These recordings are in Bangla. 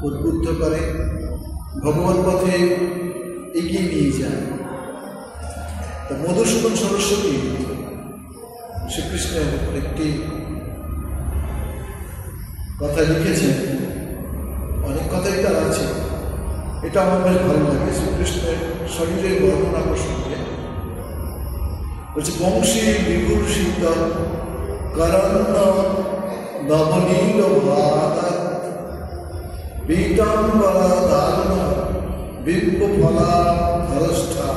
উদ্বুদ্ধ করে, ভগবত পথে এগিয়ে নিয়ে যায়। তা মধুসূদন সরস্বতী শ্রীকৃষ্ণের একটি কথা লিখেছেন, অনেক কথাই তার আছে, এটা আমার বেশ ভালো লাগে। শ্রীকৃষ্ণের শরীরের বর্ণনা প্রসঙ্গে বলছে, বংশী বিভূষিত করন্ন নবনীল ভারত পীতাম্বরা দারুণ বিম্ব ফলা ধরষ্ঠা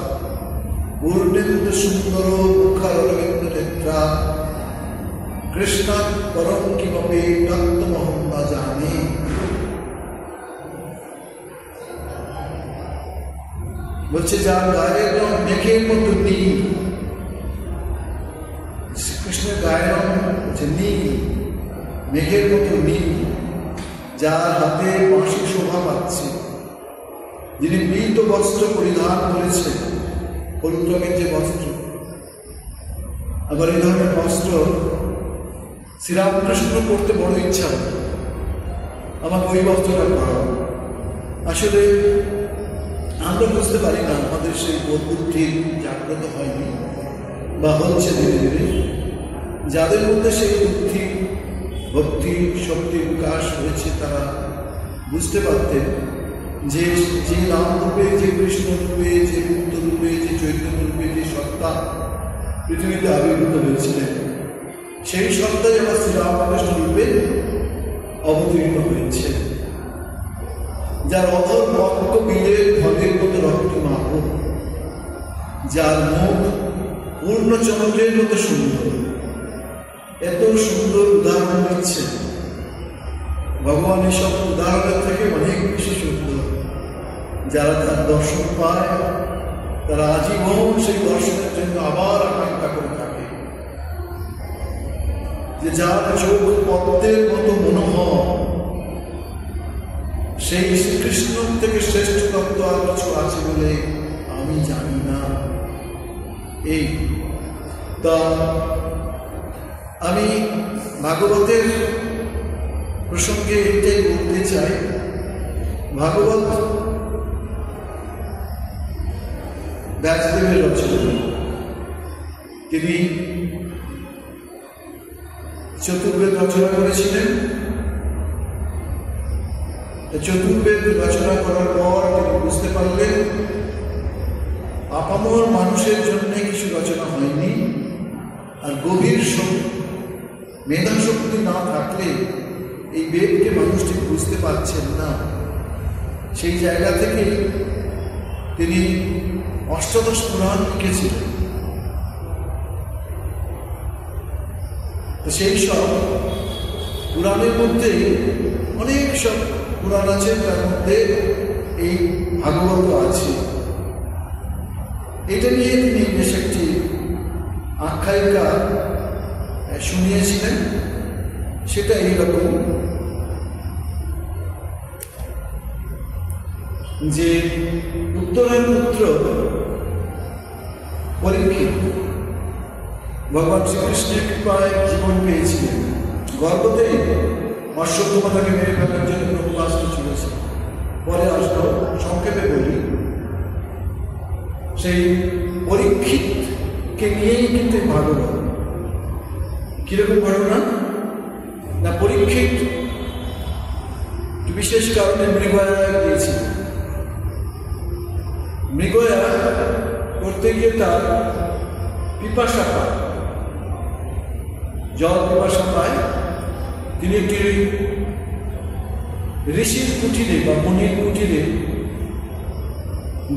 পূর্ণেন্দু সুন্দর মুখারবিন্দ নেত্রা কৃষ্ণাৎ পরম কিমপি তত্ত্বমহং না জানি। বলছে যার গায়ের রং মেঘের মতো নীল, শ্রীকৃষ্ণের গায়ের রং হচ্ছে নীল, মেঘের মতো নীল, যার হাতে বাঁশি শোভা পাচ্ছে, যিনি পীত বস্ত্র পরিধান করেছেন, হলুদ রঙের যে বস্ত্র। আবার এই ধরনের বস্ত্র শ্রীরামকৃষ্ণ পড়তে বড় ইচ্ছা হতো, আমাকে ওই বস্ত্রটা পরাও। আসলে আমরা বুঝতে পারি না, আমাদের সেই বোধ বুদ্ধি জাগ্রত হয়নি বা হচ্ছে ধীরে ধীরে। যাদের মধ্যে সেই বুদ্ধি ভক্তি শক্তির বিকাশ হয়েছে, তারা বুঝতে পারতেন যে যে রাম রূপে, যে কৃষ্ণ রূপে, যে বুদ্ধ রূপে, যে চৈতন্য রূপে যে সত্তা পৃথিবীতে আবির্ভূত হয়েছিলেন, সেই সত্তাই আবার শ্রীরামকৃষ্ণ রূপে অবতীর্ণ হয়েছে। যার অধর বক্ষ বীরের ফলের মতো রক্ত মাহ, যার মুখ পূর্ণ চন্দ্রের মতো সুন্দর, এত সুন্দর উদাহরণ দিচ্ছে। ভগবান এসব উদাহরণের থেকে অনেক বেশি সুন্দর। যারা তার দর্শন পায়, তারা আজীবন সেই দর্শনের জন্য আবার আকাঙ্ক্ষা করে থাকে। যে যার চোখ পদ্মের মতো মনোহর, সেই শ্রীকৃষ্ণ থেকে শ্রেষ্ঠ তত্ত্ব আর কিছু আছে বলে আমি জানি না। এই তা আমি ভাগবতের প্রসঙ্গে এটাই বলতে চাই, ভাগবত ব্যাসদেবের রচনা। তিনি চতুর্বেদ রচনা করেছিলেন। চতুর্বেদ রচনা করার পর তিনি বুঝতে পারলেন আপামর মানুষের জন্য কিছু রচনা হয়নি, আর গভীর মেধা শক্তি না থাকলে এই বেদকে মানুষ ঠিক বুঝতে পারছেন না। সেই জায়গা থেকে তিনি অষ্টাদশ পুরাণ লিখেছিলেন। সেই সব পুরাণের মধ্যে অনেক সব পুরাণ আছে, তার মধ্যে এই ভাগবত আছে। এটা নিয়ে তিনি বেশ একটি আখ্যায়িকা শুনিয়েছিলেন। সেটা এইরকম যে উত্তরের পুত্র পরীক্ষিত ভগবান শ্রীকৃষ্ণের কৃপায় জীবন পেয়েছিলেন। গর্ভতেই অশ্বত্থামা তাকে মেরে ফেলার জন্য ব্রহ্মাস্ত্র চলেছে। পরে আসলো, সংক্ষেপে বলি, সেই পরীক্ষিতকে নিয়েই কিন্তু ভাগবত। কিরকম ঘটনা না, পরীক্ষিত বিশেষ কারণে মৃগয়া গিয়েছিল। মৃগয়া করতে গিয়ে তার পিপাসা পায়, জল পিপাসা পায়। তিনি একটি ঋষির কুটিরে বা মুনির কুটিরে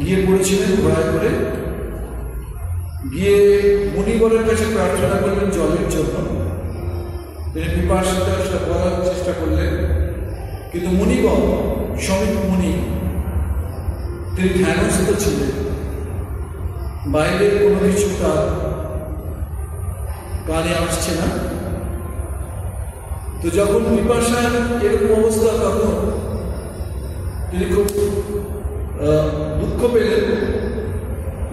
গিয়ে পড়েছিলেন ঘোড়ায় করে। গিয়ে মুনিবরের কাছে প্রার্থনা করলেন জলের জন্য। তিনি পিপাসাটা বলার চেষ্টা করলেন, কিন্তু মুনিবর সমীপ মুনি, তিনি ধ্যানস্থ ছিলেন, বাইরের কোনো কিছু তার কানে আসছে না। তো যখন পিপাসার এরকম অবস্থা, তখন তিনি খুব দুঃখ পেলেন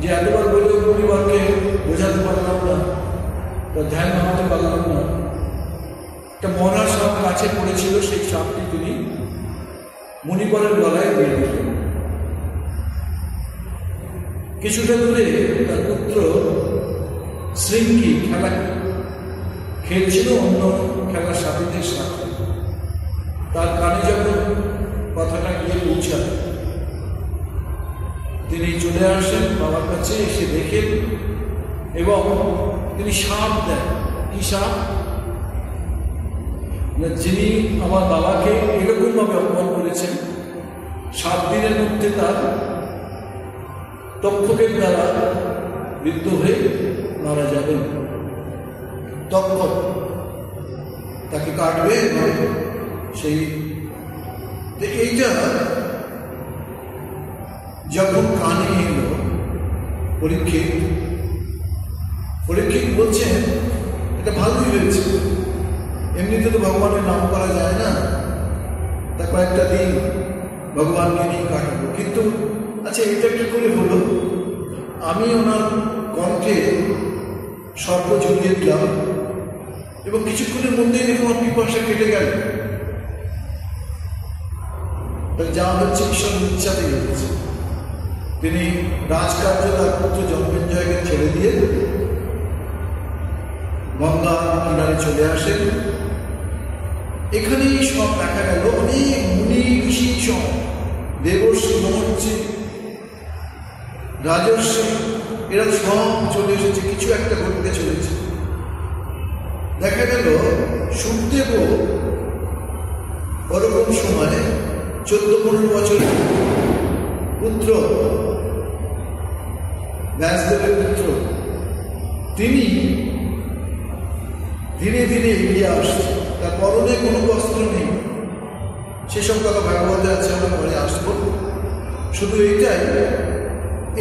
যে এতবার বললেও পরিবারকে বোঝাতে পারলাম না, ধ্যান নামাতে পারলাম না। একটা মরা সাপ কাছে পড়েছিল, সেই সাপটি তিনি মুনিবরের গলায় দিয়ে দিলেন। কিছুটা দূরে তার পুত্র শৃঙ্গি খেলা খেলছিল অন্য খেলার সাথীদের সাথে। তার কানে যখন কথাটা গিয়ে পৌঁছায়, তিনি চলে আসেন বাবার কাছে, এসে দেখেন এবং তিনি সাপ দেন। কি সাপ? যিনি আমার বাবাকে এরকম ভাবে অপমান করেছেন, 7 দিনের মধ্যে তার তক্ষকের দ্বারা বিদ্ধ হয়ে মারা যাবেন। তক্ষক তাকে কাটবে সেই। এইটা যখন কানে এলো পরীক্ষিত বলছেন এটা ভালোই হয়েছে, এমনিতে তো ভগবানের নাম করা যায় না, তা কয়েকটা দিন ভগবানকে নিয়ে কাটাবো। কিন্তু আচ্ছা, এটা কি করে হলো? আমি ওনার কণ্ঠে সর্প ঝুলিয়ে দিলাম এবং কিছুক্ষণের মধ্যেই দেখুন আমার পিপাসা কেটে গেল। যা হচ্ছে ঈশ্বর ইচ্ছাতেই হচ্ছে। তিনি রাজকার্য তার পুত্র জন্মেঞ্জয়কে ছেড়ে দিয়ে গঙ্গা কিনারে চলে আসেন। এখানেই সব দেখা গেল, অনেক মুনি ঋষি সব, দেবর্ষি, মহর্ষি, রাজর্ষি, এরা সব চলে এসেছে, কিছু একটা ঘটতে চলেছে। দেখা গেল সুখদেব ওরকম সময় 14-15 বছর পুত্র, ব্যাসদেবের পুত্র, তিনি ধীরে ধীরে এগিয়ে আসছে। তার পরনে কোনো বস্ত্র নেই, সেসব কথা ভাগবতে আছে, আমরা পরে আসবো। শুধু এইটাই,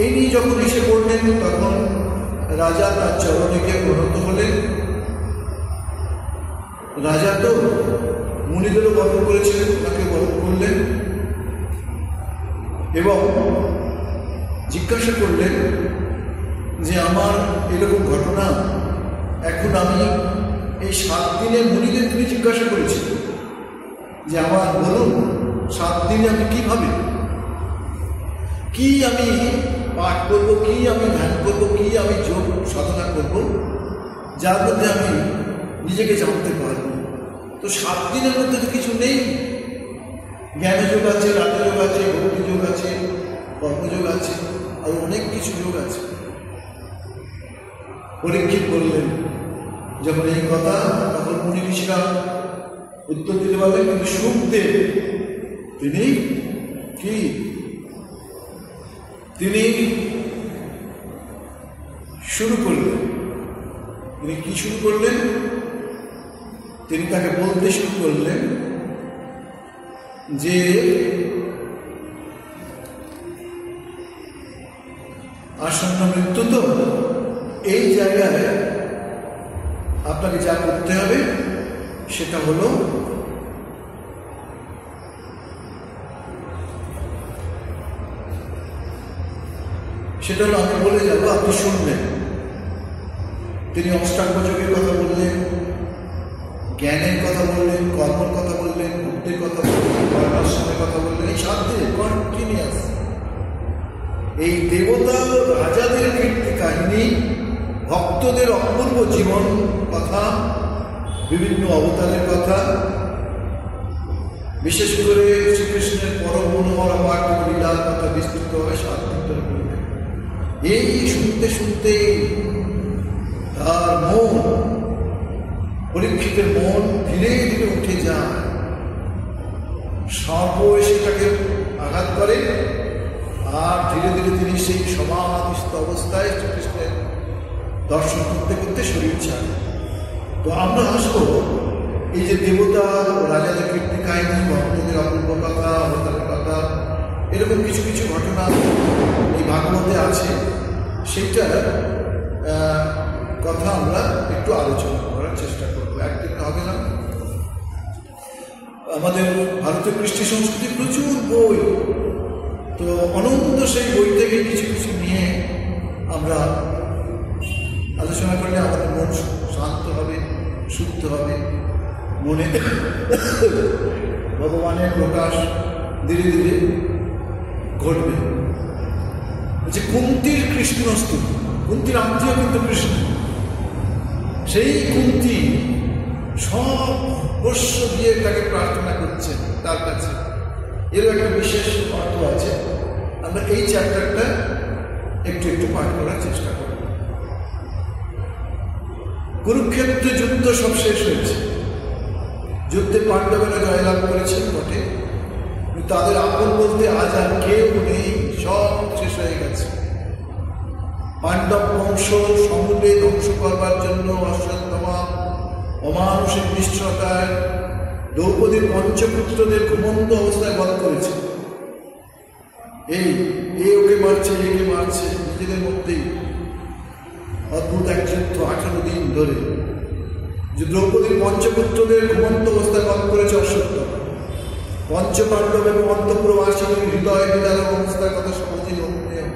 এই নিয়ে যখন এসে পড়লেন তখন রাজা তার চরণে গিয়ে প্রণত হলেন। রাজা তো মুনিদেরও বরণ করেছিলেন, তাকে বরণ করলেন এবং জিজ্ঞাসা করলেন যে আমার এরকম ঘটনা, এখন আমি এই 7 দিনে মুনিদের তিনি জিজ্ঞাসা করেছিলেন যে আমার বলুন 7 দিনে আমি কিভাবে, কি আমি পাঠ করব, কি আমি ধ্যান করব, কি আমি যোগ সাধনা করব, যার মধ্যে আমি নিজেকে জানতে পারব। তো 7 দিনের মধ্যে তো কিছু নেই। জ্ঞানযোগ আছে, রাজযোগ আছে, ভক্তিযোগ আছে, কর্মযোগ আছে, আর অনেক কিছু যোগ আছে। পরীক্ষিত বললেন যখন এই কথা, তখন মুনি ঋষিরা উত্তর দিতে পারলেন, কিন্তু সুখদেব তিনি কি, তিনি শুরু করলেন। তিনি কি শুরু করলেন? তিনি তাকে বলতে শুরু করলেন যে আসন্ন মৃত্যু তো, এই জায়গায় আপনাকে যা করতে হবে সেটা হলো আমি বলে যাবো, আপনি শুনবেন। তিনি অষ্টাঙ্গ যোগের কথা বললেন, জ্ঞানের কথা বললেন, কর্মের কথা বললেন, মুক্তির কথা বললেন, কর্মাশ্রমের কথা বললেন। এই 7 দিনে কন্টিনিউয়াস এই দেবতা রাজাদের কীর্তি কাহিনী, ভক্তদের অপূর্ব জীবন কথা, বিভিন্ন অবতারের কথা, বিশেষ করে শ্রীকৃষ্ণের পরম মনোহর পাঠ লীলার কথা বিস্তৃতভাবে 7 দিন ধরে বললেন। এই শুনতে শুনতে তার মন, পরীক্ষিতের মন ধীরে ধীরে উঠে যায়। সর্প এসে তাকে আঘাত করে, আর ধীরে ধীরে তিনি সেই সমাধিস্থ অবস্থায় শ্রীকৃষ্ণের দর্শন করতে করতে শরীর ছাড়ে। তো আমরা আসবো এই যে দেবতা রাজাদের কীর্তি কাহিনী, ভক্তদের অপূর্ব কথা, অবতারের কথা, এরকম কিছু কিছু ঘটনা এই ভাগবতে আছে, সেইটার কথা আমরা একটু আলোচনা করার চেষ্টা করবো। একদিন হবে না। আমাদের ভারতীয় কৃষ্টি সংস্কৃতি প্রচুর বই, তো অনন্ত সেই বই থেকে কিছু কিছু নিয়ে আমরা আলোচনা করলে আমাদের মন শান্ত হবে, শুদ্ধ হবে, মনে ভগবানের প্রকাশ ধীরে ধীরে ঘটবে। যে কুন্তির কৃষ্ণস্তুতি, কুন্তির আত্মীয় কিন্তু কৃষ্ণ, সেই কুন্তি সব বর্ষ দিয়ে তাকে প্রার্থনা করছেন তার কাছে। এরও একটা বিশেষ অর্থ আছে। আমরা এই চ্যাপ্টারটা একটু একটু পাঠ করার চেষ্টা করব। কুরুক্ষেত্রে যুদ্ধ সব শেষ হয়েছে। যুদ্ধে পাণ্ডবেরা জয়লাভ করেছেন বটে, তাদের আপন বলতে আজ আর কেউ নেই, সব শেষ হয়ে গেছে। পাণ্ডব বংশ সমূলে ধ্বংস করবার জন্য অশ্বত্থামা অমানুষিক নিষ্ঠুরতায় দ্রৌপদীর পঞ্চপুত্রদের ঘুমন্ত অবস্থায় বধ করেছে। এই ওকে মারছে, একে মারছে, নিজেদের মধ্যেই অদ্ভুত এক যুদ্ধ 18 দিন ধরে। যে দ্রৌপদীর পঞ্চপুত্রদের ঘুমন্ত অবস্থায় বধ করেছে অশ্বত্থামা। পঞ্চপাণ্ডব এবং অন্তঃপুরবাসীর হৃদয় বিদারক অবস্থার কথা সহজেই অনুমেয়।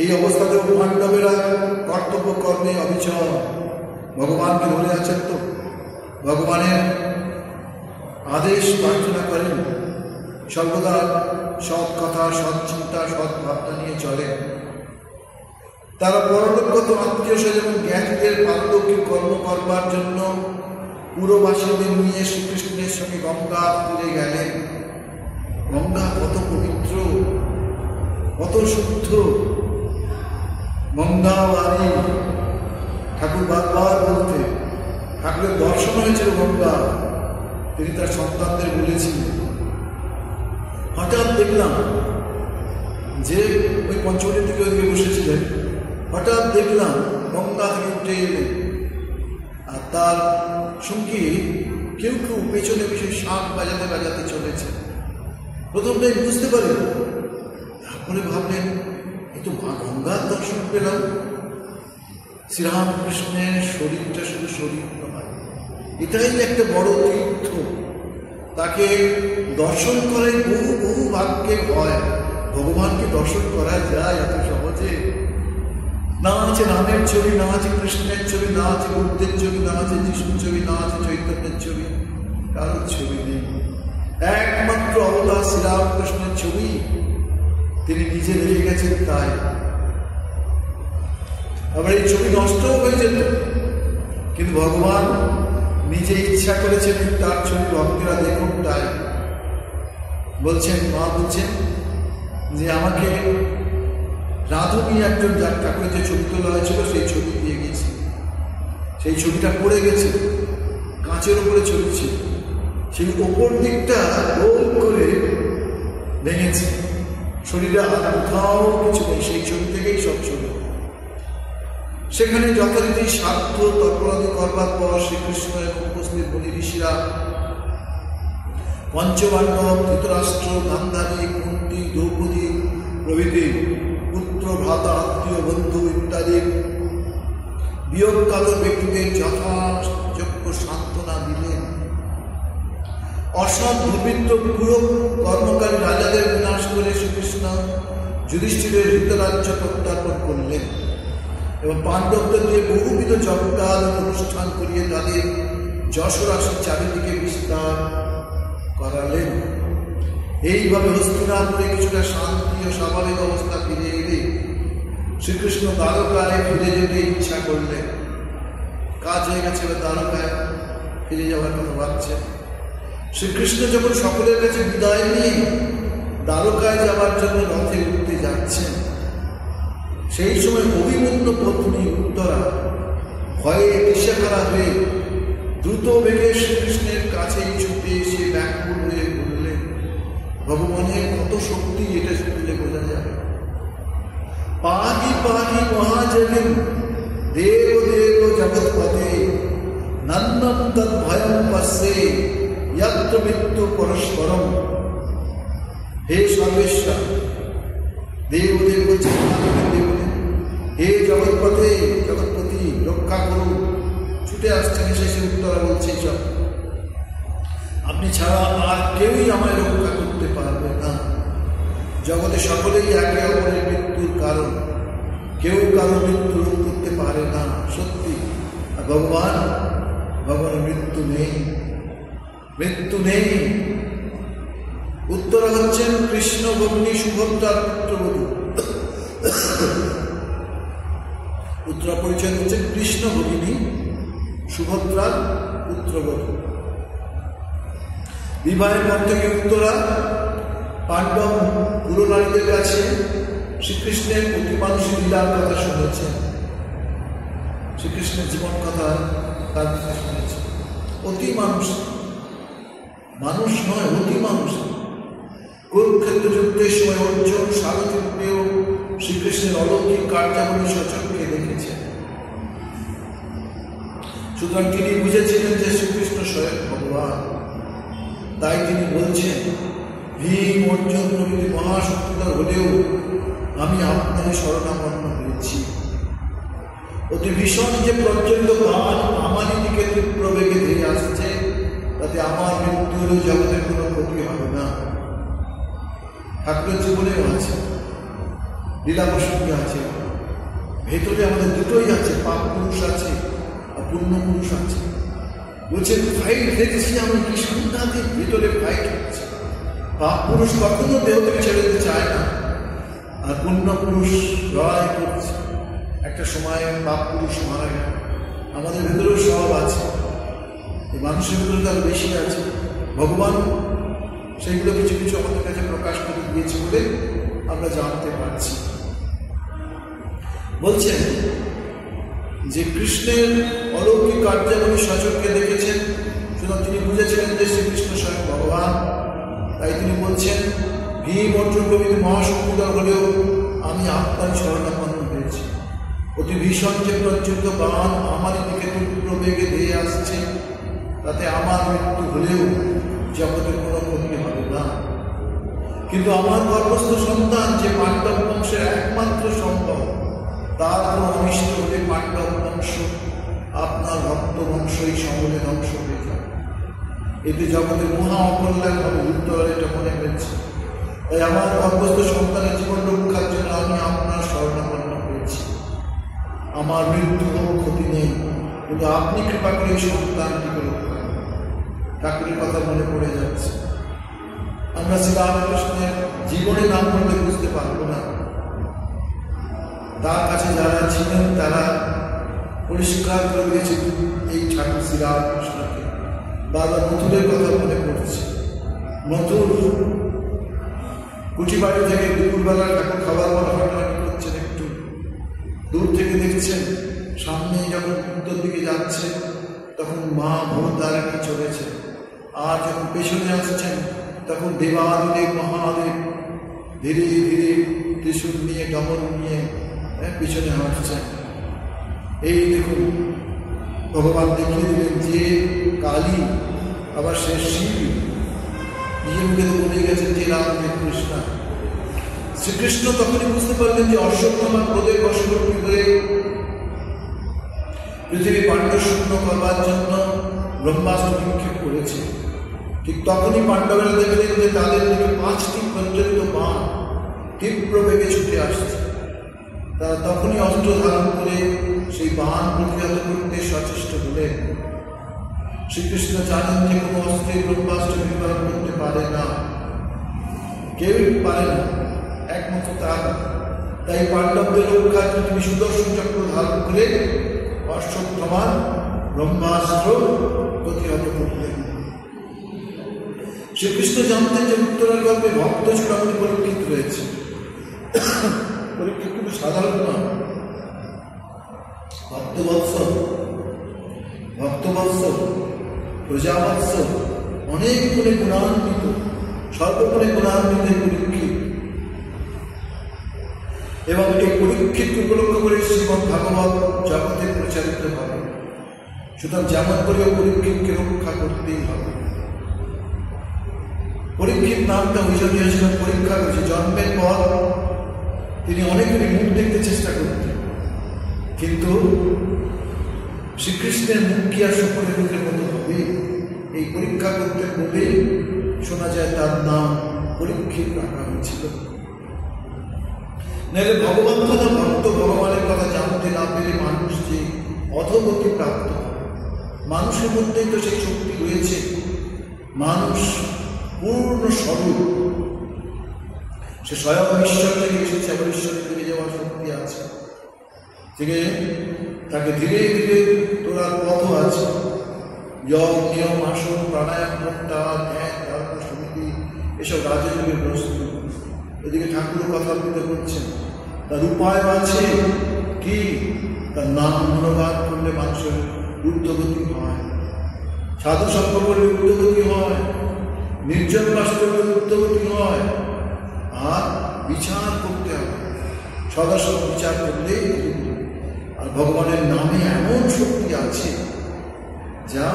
এই অবস্থাতেও পাণ্ডবেরা কর্তব্য কর্মে অবিচল, ভগবানকে ধরে আছেন। তো ভগবানের আদেশ প্রার্থনা করেন, সর্বদা সৎ কথা, সৎ চিন্তা, সৎ ভাবনা নিয়ে চলে। তারা পরলোকগত আত্মীয় স্বজন এবং জ্ঞানীদের পারলৌকিক কর্ম করবার জন্য পুরবাসীদের নিয়ে শ্রীকৃষ্ণের সঙ্গে গঙ্গা তীরে গেলেন। গঙ্গা কত পবিত্র, কত শুদ্ধ। গঙ্গাবাড়ি ঠাকুর বারবার বলতে, ঠাকুরের দর্শন হয়েছিল গঙ্গা, তিনি তার সন্তানদের বলেছিলেন। হঠাৎ দেখলাম যে ওই পঞ্চমীর দিকে ওদিকে বসেছিলেন, হঠাৎ দেখলাম গঙ্গা থেকে উঠে এলেন, আর তার সঙ্গে কেউ কেউ পেছনে পেছনে শাঁখ বাজাতে বাজাতে চলেছে। প্রথমটাই বুঝতে পারেন, তারপরে ভাবলেন এ তো মা গঙ্গার দর্শন পেলাম। শ্রীরামকৃষ্ণের শরীরটা শুধু শরীর নয়, এটাই একটা বড় তীর্থ। তাকে দর্শন করাই বহু বহু ভাগ্যের হয়। ভগবানকে দর্শন করা যায় এত সহজে? না আছে রামের ছবি, না আছে কৃষ্ণের ছবি, না আছে বুদ্ধের ছবি, না আছে যিশুর ছবি, না আছে চৈতন্যের ছবি, কারোর ছবি নেই। একমাত্র অবতার শ্রীরামকৃষ্ণের ছবি তিনি নিজে রেখে গেছেন। তাই আবার এই ছবি নষ্টও হয়ে যেত, কিন্তু ভগবান নিজে ইচ্ছা করেছেন তার ছবি ভক্তরা দেখুন। তাই বলছেন, মা বলছেন যে আমাকে রাধুনি একজন যার ঠাকুরের যে ছবি তোলা হয়েছিল সেই ছবি দিয়ে গেছি। সেই ছবিটা পড়ে গেছে, কাঁচের ওপরে ছবি ছিল, সেই ওপর দিকটা গোল করে ভেঙেছে, শরীরে আর কোথাও কিছু নেই, সেই ছবি থেকেই সব ছবি। সেখানে যথারীতি সাধ্য তৎপরাধি করবার পর শ্রীকৃষ্ণ এবং উপস্থিত বলি ঋষিরা, পঞ্চপাণ্ডব, ধৃতরাষ্ট্র, গান্ধারী, কুন্তি, দ্রৌপদী প্রভৃতি পুত্র, ভ্রাতা, আত্মীয়, বন্ধু ইত্যাদি বিয়োগকাতর ব্যক্তিদের যথাযোগ্য সান্ত্বনা দিলেন। অসৎ দুর্বৃত্ত পুরো কর্মকারী রাজাদের বিনাশ করে শ্রীকৃষ্ণ যুধিষ্ঠিরের হৃতরাজ্য প্রত্যার্পণ করলেন এবং পাণ্ডবদের দিয়ে বহুবিধ যজ্ঞাল অনুষ্ঠান করিয়ে তাদের যশরাশি চারিদিকে বিস্তার করালেন। এইভাবে হস্তিনাপুরে কিছুটা শান্তি ও স্বাভাবিক অবস্থা ফিরে এলে শ্রীকৃষ্ণ দ্বারকায় ফিরে যেতে ইচ্ছা করলেন। কাজ হয়ে গেছে, দ্বারকায় ফিরে যাওয়ার কথা ভাবছেন। শ্রীকৃষ্ণ যখন সকলের কাছে বিদায় নিয়ে দ্বারকায় যাওয়ার জন্য রথে উঠতে যাচ্ছেন, সেই সময় অভিমন্যু পত্নী উত্তরা ভয়ে দিশেহারা হয়ে দ্রুত বেগে শ্রীকৃষ্ণের কাছেই ছুটে এসে ব্যাকুল হয়ে বললেন, ভগবানের কত শক্তি এটা শুনলে বোঝা যাবে। পাহি পাহি মহাজগিন দেব দেব জগৎপতে নন্দম তৎ ভয়ম পশ্যে यत्र मृत्यु परस्परम। हे सर्वेश्वर, देवदेव বলছেন, হে জগৎপতে, জগৎপতি রক্ষা করুন। ছুটে আসছেন, এসে উত্তরা বলছে, সব আপনি ছাড়া আর কেউই আমায় রক্ষা করতে পারবে না। জগতে সকলেই একে অপরের মৃত্যুর কারণ, কেউ কারো মৃত্যু রোধ করতে পারে না। সত্যি, আর ভগবানের মৃত্যু নেই, মৃত্যু নেই। হচ্ছেন কৃষ্ণ ভগ্নী সুভদ্রার পুত্রবধূ। উত্তরা পরিচয় হচ্ছেন কৃষ্ণ ভগিনী সুভদ্রার পুত্রবধূ। বিবাহের পর থেকে উত্তরা পাণ্ডব পুরনারীদের কাছে শ্রীকৃষ্ণের অতি মানুষের লীলার কথা শুনেছেন, শ্রীকৃষ্ণের জীবন কথা তার কাছে শুনেছে। অতি মানুষ, মানুষ নয়, অতি মানুষ। কুরুক্ষেত্র যুদ্ধের সময় অর্জুন সারথীরূপেও শ্রীকৃষ্ণের অলৌকিক কার্যাবলী সচক্ষে দেখেছেন। সুতরাং তিনি বুঝেছিলেন যে শ্রীকৃষ্ণ স্বয়ং ভগবান। তাই তিনি বলছেন, ভীম অর্জুন প্রভৃতি মহাশক্তিধর হলেও আমি আপনারই শরণাপন্ন হয়েছি। অতি ভীষণ যে প্রচন্ড বাণ আমারই দিকে তীব্র বেগে ধেয়ে আসছে, তাতে আমার মৃত্যু হলেও জগতের কোনো ক্ষতি হবে না। ঠাকুরের জীবনেও আছে, লীলা প্রসঙ্গে আছে, ভেতরে আমাদের দুটোই আছে, পাপ পুরুষ আছে আর পুণ্য পুরুষ আছে। বলছেন ফাইট দেখেছি আমি, কি সাংঘাতিক ভেতরে ফাইট হচ্ছে। পাপ পুরুষ কখনো দেহ থেকে ছেড়ে দিতে চায় না, আর পুণ্য পুরুষ লড়াই করছে। একটা সময় পাপ পুরুষ মারা গেল, আমাদের ভেতরেও সব আছে, এই মানুষের ভেতরে তার বেশি আছে। ভগবান সেইগুলো কিছু কিছু আমাদের কাছে প্রকাশ করে দিয়েছে বলে আমরা জানতে পারছি। বলছেন যে কৃষ্ণের অলৌকিক কার্যাবলী সচক্ষে দেখেছেন, সুতরাং তিনি বুঝেছিলেন যে শ্রীকৃষ্ণ স্বয়ং ভগবান। তাই তিনি বলছেন, ভীম অর্জুন প্রভৃতি মহাশক্তিধর হলেও আমি আপনার শরণাপন্ন হয়েছি। অতি ভীষণ যে প্রজ্বলিত বাণ আমারই দিকে তীব্র বেগে ধেয়ে আসছে, তাতে আমার মৃত্যু হলেও জগতের কোনো ক্ষতি হবে না। কিন্তু আমার গর্ভস্থ সন্তান যে পাণ্ডব বংশের একমাত্র সম্ভব, তার কোনো অনিষ্ট হলে পাণ্ডব বংশ আপনার ভক্ত বংশই সমূলে ধ্বংস হয়ে যাবে। এতে জগতের মহা অকল্যাণ হবে। উত্তরা এটা মনে হয়েছে। তাই আমার গর্ভস্থ সন্তানের জীবন রক্ষার জন্য আমি আপনার শরণাপন্ন হয়েছি। আমার মৃত্যু কোনো ক্ষতি নেই, কিন্তু আপনি কৃপা করে এই সন্তানটিকে রক্ষা করুন। ঠাকুরের কথা মনে পড়ে যাচ্ছে। আমরা শ্রীরামকৃষ্ণের জীবনে নাম করলে বুঝতে পারবো না। তার কাছে যারা ছিলেন তারা পরিষ্কার করে দিয়েছে এই ঠাকুর শ্রীরামকৃষ্ণকে। বাবা মথুরের কথা মনে পড়ছে। মথুর কুটি বাড়ি থেকে দুপুরবেলা ঠাকুর খাবার হাঁটাহাঁটি করছেন, একটু দূর থেকে দেখছেন সামনে যখন উত্তর দিকে যাচ্ছে তখন মা ভবতারিণী চলেছে, আর যখন পেছনে আসছেন তখন দেবাদিদেব মহাদেব ধীরে ধীরে ত্রিশূল নিয়ে ডমর নিয়ে পিছনে হাঁটছেন। এই দেখুন ভগবান দেখিয়ে দিলেন যে কালী আবার সে শিব নিজের মুখে বলে গেছেন যে রাম যে কৃষ্ণ। শ্রীকৃষ্ণ তখনই বুঝতে পারলেন যে অশ্বত্থামা ক্রোধের বশবর্তী হয়ে পৃথিবী পাণ্ডব শূন্য করবার জন্য ব্রহ্মাস্ত্র নিক্ষেপ করেছে। ঠিক তখনই পাণ্ডবেরা দেখলেন যে তাদের দিকে 5টি প্রজ্বলিত বাণ তীব্র বেগে ছুটে আসছে। তারা তখনই অস্ত্র ধারণ করে সেই বাণ প্রতিহত করতে সচেষ্ট হলেন। শ্রীকৃষ্ণ জানেন যে কোনো অস্ত্রে ব্রহ্মাস্ত্র নির্বাহ করতে পারে না, কেউই পারে না, একমাত্র তার। তাই পাণ্ডবদের রক্ষার জন্য তিনি সুদর্শন চক্র ধারণ করে অশ্বত্থামার ব্রহ্মাস্ত্র প্রতিহত করলেন। শ্রীকৃষ্ণ জানতেন যে উত্তরার গল্পে ভক্ত চূড়ামণি পরীক্ষিত রয়েছে। পরীক্ষিত কিন্তু সাধারণ নয়, ভক্তবৎস প্রজাবৎস, অনেক গুণে গুণান্বিত, সর্বগুণে গুণান্বিত পরীক্ষিত। এবং এই পরীক্ষিতকে উপলক্ষ করে শ্রীমদ্ ভাগবত জগতে প্রচারিত হবে। সুতরাং যেমন করেও পরীক্ষিতকে রক্ষা করতেই হবে। পরীক্ষিত নামটা ওই জন্য হয়েছিল, পরীক্ষা করেছে। জন্মের পর তিনি অনেকেরই মুখ দেখতে চেষ্টা করতেন, কিন্তু শ্রীকৃষ্ণের মুখ কি আর সকলের মুখের মতো হবে? এই পরীক্ষা করতে বলেই শোনা যায় তার নাম পরীক্ষিত রাখা হয়েছিল। নাহলে ভগবান কথা ভক্ত ভগবানের কথা জানতে না পেরে মানুষ যে অধোগতি প্রাপ্ত। মানুষের মধ্যেই তো সেই শক্তি রয়েছে। মানুষ পূর্ণ স্বরূপ, সে স্বয়ং ঈশ্বর থেকে এসেছে, আবার ঈশ্বরের দিকে যাওয়ার শক্তি আছে, থেকে তাকে ধীরে ধীরে তোলার পথ আছে। যোগ, নিয়ম, আসন, প্রাণায়াম, ধ্যান, ধারণা, সমিতি, এসব রাজযোগের বস্তু। এদিকে ঠাকুর কথা বলতে করছেন, তার উপায় আছে কি? তার নাম গুণগান করলে মানুষের ঊর্ধ্বগতি হয়, সাধু সঙ্গ করলে ঊর্ধ্বগতি হয়, নির্জন বাস করলে ঊর্ধ্বগতি হয়। আর বিচার করতে হবে, সদাসদ বিচার করলে। আর ভগবানের নামে এমন শক্তি আছে যা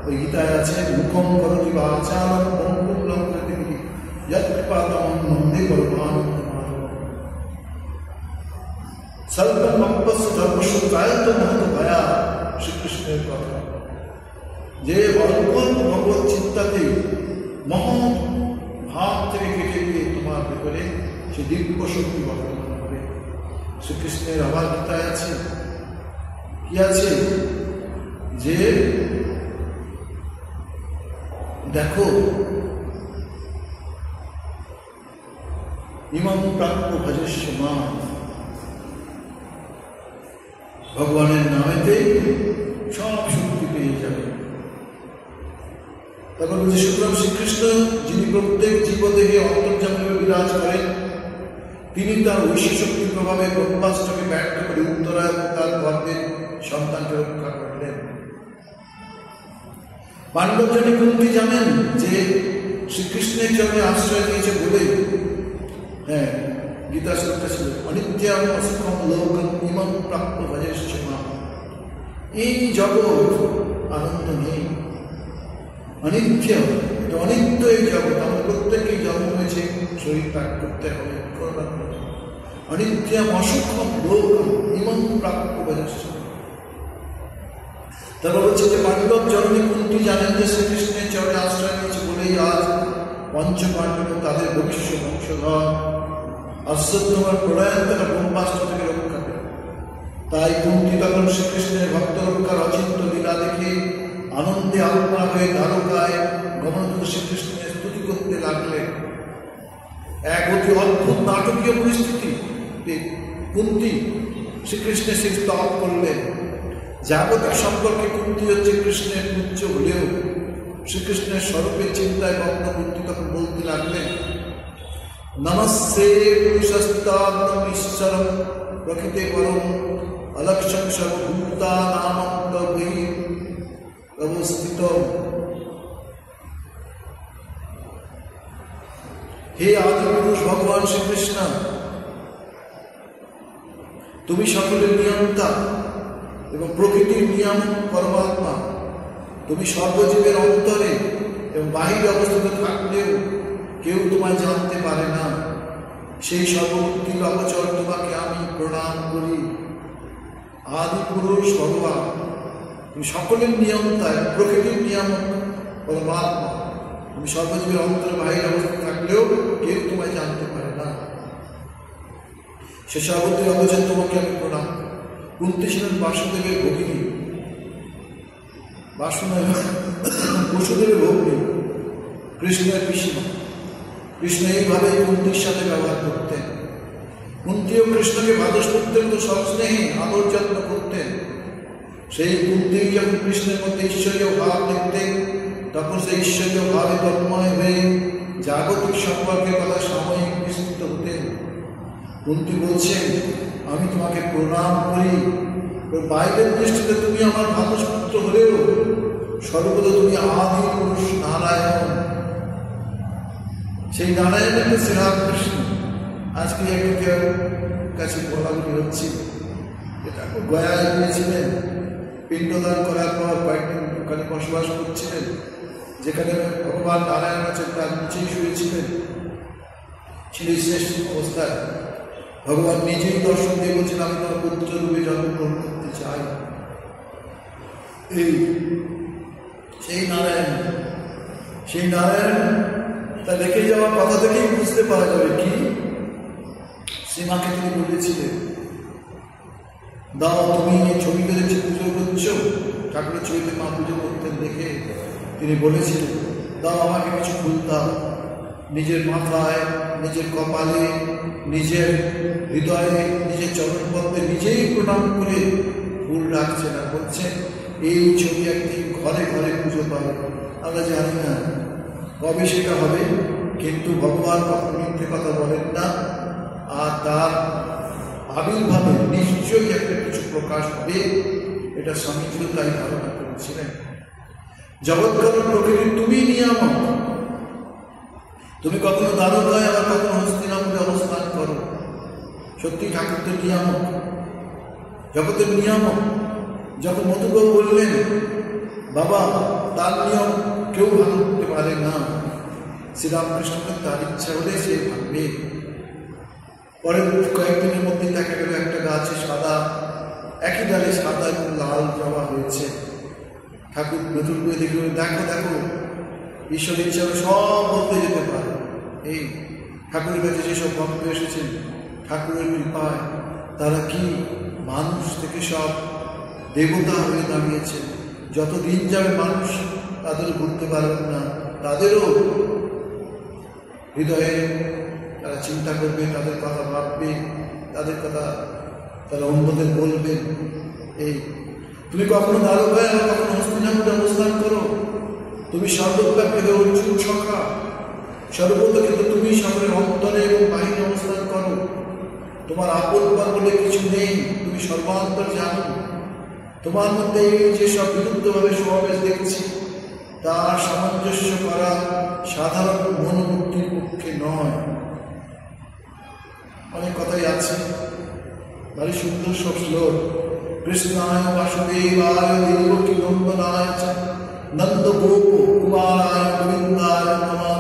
ওই গীতায় আছে, মুখম করতি বা আচারম বঙ্কুম লঙ্কৃতি যৎপাদম নন্দে ভগবান সর্বম অপস্য ধর্মস্য কায়ত মহত ভয়া। শ্রীকৃষ্ণের কথা যে অল্প ভগবত চিন্তাতে মহৎ ভাব থেকে কেটে গিয়ে তোমার ভেতরে সে দিব্য শক্তি বর্তমান হবে। শ্রীকৃষ্ণের আবার গীতায় আছে, কি আছে? যে দেখো, ইমাম প্রাপ্য ভজস্য মা, ভগবানের নামেতে সব শক্তি পেয়ে যাবে। তারপর বলছে, সুতরাং শ্রীকৃষ্ণ যিনি প্রত্যেক জীবদেহে অন্তর্যামীভাবে বিরাজ করেন, তিনি তার ঐশী শক্তির প্রভাবে ব্রহ্মাস্ত্রকে ব্যর্থ করে উত্তরা এবং তার গর্ভের সন্তানকে রক্ষা করলেন। পাণ্ডবজনী কুন্তি জানেন যে শ্রীকৃষ্ণের চরণে আশ্রয় দিয়েছে বলে, হ্যাঁ, গীতা শ্লোকটা ছিল, অনিত্যম অসুখম লোকম ইমম প্রাপ্য ভজস্য মা। এই জগৎ আনন্দ নেই, অনিত্য, এটা অনিত্য এই জগৎ। আমরা প্রত্যেকেই জন্ম হয়েছে, শরীর ত্যাগ করতে হবে, অনিত্যম অসুখম লোকম ইমম প্রাপ্য ভজস্য। তারপর বলছে যে পাণ্ডব জননী কুন্তি জানেন যে শ্রীকৃষ্ণের চরণে আশ্রয় নিয়েছে বলেই আজ পঞ্চ পাণ্ডব তাদের ভবিষ্য বংশধর অশ্বত্থমার প্রলয়ন তারা ব্রহ্মাস্ত্র থেকে রক্ষা করে। তাই কুন্তি তখন শ্রীকৃষ্ণের ভক্ত রক্ষার অচিন্ত লীলা দেখে আনন্দে আত্মা হয়ে দ্বারকায় গমন করে শ্রীকৃষ্ণের স্তুতি করতে লাগলেন। এক অতি অদ্ভুত নাটকীয় পরিস্থিতি, কুন্তি শ্রীকৃষ্ণের সেই স্তব করলেন। জাগতিক সম্পর্কে কুন্তি হচ্ছে কৃষ্ণের পুত্র হলেও শ্রীকৃষ্ণের স্বরূপের চিন্তায় মগ্ন কুন্তি তখন বলতে লাগলেন, নমস্তে পুরুষস্তান্নম ঈশ্বরম প্রকৃতে পরম অলক্ষং সর্বভূতানামন্তর্বহি অবস্থিত। হে আদি পুরুষ ভগবান শ্রীকৃষ্ণ, তুমি সকলের নিয়ন্তা এবং প্রকৃতির নিয়ম পরমাত্মা। তুমি সর্বজীবের অন্তরে এবং বাহিরে অবস্থিত থাকলেও কেউ তোমায় জানতে পারে না। সেই সর্বমুক্তির অবচর তোমাকে আমি প্রণাম করি। আদি পুরুষ ভগবান, তুমি সকলের নিয়ন্তা, প্রকৃতির নিয়ামক পরমাত্মা। তুমি সর্বজীবের অন্তরে বাহিরে অবস্থিত থাকলেও কেউ তোমায় জানতে পারে না। সে সর্বত্র অবচর তোমাকে আমি প্রণাম। কুন্তি ছিলেন বাসুদেবের ভগিনী, বসুদেবের ভগিনী, কৃষ্ণের পিসিমা। কৃষ্ণ এইভাবে কুন্তির সাথে ব্যবহার করতেন। কুন্তিও কৃষ্ণকে ভাদস্পত্যের মতো সস্নেহে আদর যত্ন করতেন। সেই কুন্তি যখন কৃষ্ণের মধ্যে ঈশ্বরীয় ভাব দেখতেন, তখন সেই ঈশ্বরীয় ভাবে তন্ময় হয়ে জাগতিক সম্পর্কের কথা সাময়িক বিস্তৃত হতেন। কুন্তি বলছেন, আমি তোমাকে প্রণাম করি। বাইরের দৃষ্টিতে তুমি আমার ভাদস্পুত্র হলেও সর্বদা তুমি আদি পুরুষ নারায়ণ। সেই নারায়ণের শ্রীরামকৃষ্ণ আজকে একদিকের কাছে বলাবলি হচ্ছে। এটা গয়ায় গিয়েছিলেন, পিণ্ডদান করার পর কয়েকদিন ওখানে বসবাস করছিলেন, যেখানে ভগবান নারায়ণ আছেন তার নিচেই শুয়েছিলেন। ছিল শ্রেষ্ঠ অবস্থায় ভগবান নিজেই দর্শন দিয়ে বলছেন, আমি তোমার পুত্র রূপে জন্মগ্রহণ করতে চাই। এই সেই নারায়ণ তা রেখে যাওয়ার কথা থেকেই বুঝতে পারা যাবে কি সীমাকে তিনি বলেছিলেন, দাও তুমি এই ছবিতে দেখছি পুজো করছো। ঠাকুরের ছবিতে মা পুজো করতেন দেখে তিনি বলেছিলেন, দাও আমাকে কিছু ফুল দাও, নিজের মাথায়, নিজের কপালে, নিজের হৃদয়ে, নিজের চরণপদ্মে নিজেই প্রণাম করে ফুল রাখছেন আর বলছেন এই ছবি একদিন ঘরে ঘরে পুজো পাবে। আমরা জানি না কবে সেটা হবে, কিন্তু ভগবান কখনো মিথ্যে কথা বলেন না, আর তার আবির্ভাবে নিশ্চয়ই একটা কিছু প্রকাশ হবে, এটা স্বামীজিও তাই ধারণা করেছিলেন। জগৎকারণ প্রকৃতির তুমি নিয়ামক, তুমি কখনো দ্বারকায় আবার কখনো হস্তিনাপুরে অবস্থান করো। সত্যি ঠাকুর তো নিয়ামক, জগতের নিয়ামক। যখন মধুবাবু বললেন বাবা তার নিয়ম কেউ ভাঙতে পারে না, শ্রীরামকৃষ্ণকে তার ইচ্ছা হলে সে ভাঙবে। পরের কয়েকদিনের মধ্যে দেখা গেল একটা গাছে সাদা, একই ডালে সাদা এবং লাল জবা হয়েছে। ঠাকুর নতুন করে দেখে দেখো দেখো ঈশ্বর ইচ্ছা সব বলতে যেতে পারে। এই ঠাকুরের কাছে যেসব ভক্ত এসেছেন ঠাকুরের কৃপায় তারা কি মানুষ থেকে সব দেবতা হয়ে দাঁড়িয়েছে। যতদিন যাবে মানুষ তাদের ঘুরতে পারবেন না, তাদেরও হৃদয়ে তারা চিন্তা করবে, তাদের কথা ভাববে, তাদের কথা তারা অন্যদের বলবেন। এই তুমি কখনো দ্বারকায় আর কখনো হস্তিনাপুরে অবস্থান করো, তুমি সর্বব্যাপী হয়ে অর্জুন সখা, সর্বত কিন্তু তুমি সকলের অন্তরে এবং বাহিরে অবস্থান করো। তোমার আপন বলে কিছু নেই, তুমি সর্বান্তর জানো। তোমার মধ্যে এই যে সব বিরুদ্ধভাবে সমাবেশ দেখছি তার সামঞ্জস্য করা সাধারণ মনোবুদ্ধির পক্ষে নয়। অনেক কথাই আছে, ভারী সুন্দর সব শ্লোক। কৃষ্ণায় বাসুদেবায় দেবকী নন্দনায় চ নন্দ গোপ কুমারায় গোবিন্দায় নমো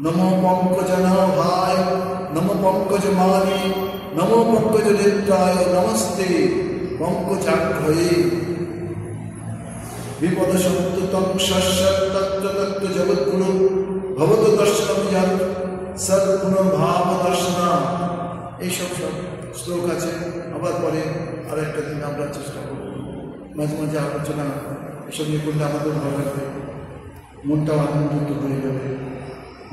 নমো পঙ্কজনাভায় নমো পঙ্কজমানে নমো পঙ্কজনেত্রায় নমস্তে পঙ্কজাঘ্রয়ে বিপদ সত্যতম তত্ত্ব তত্ত্ব জগৎগুরু ভবত দর্শনম যৎ সদ্গুণ ভাব দর্শনা। এইসব সব শ্লোক আছে। আবার পরে আর একটা দিন আমরা চেষ্টা করব মাঝে মাঝে আলোচনা এসব নিয়ে করলে আমাদের ভালো লাগবে, মনটাও আনন্দিত হয়ে যাবে,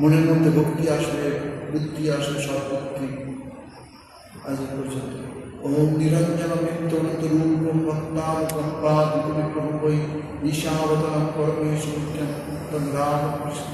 মনের মধ্যে ভক্তি আসবে, বুদ্ধি আসবে, সদ্বুদ্ধি। আজ পর্যন্ত ওম নিরঞ্জন মৃত্যুন্ত রূপম ভক্তাম কম্পাদ বিক্রম বৈ ঈশাবতনম পরমেশ্বর রাম কৃষ্ণ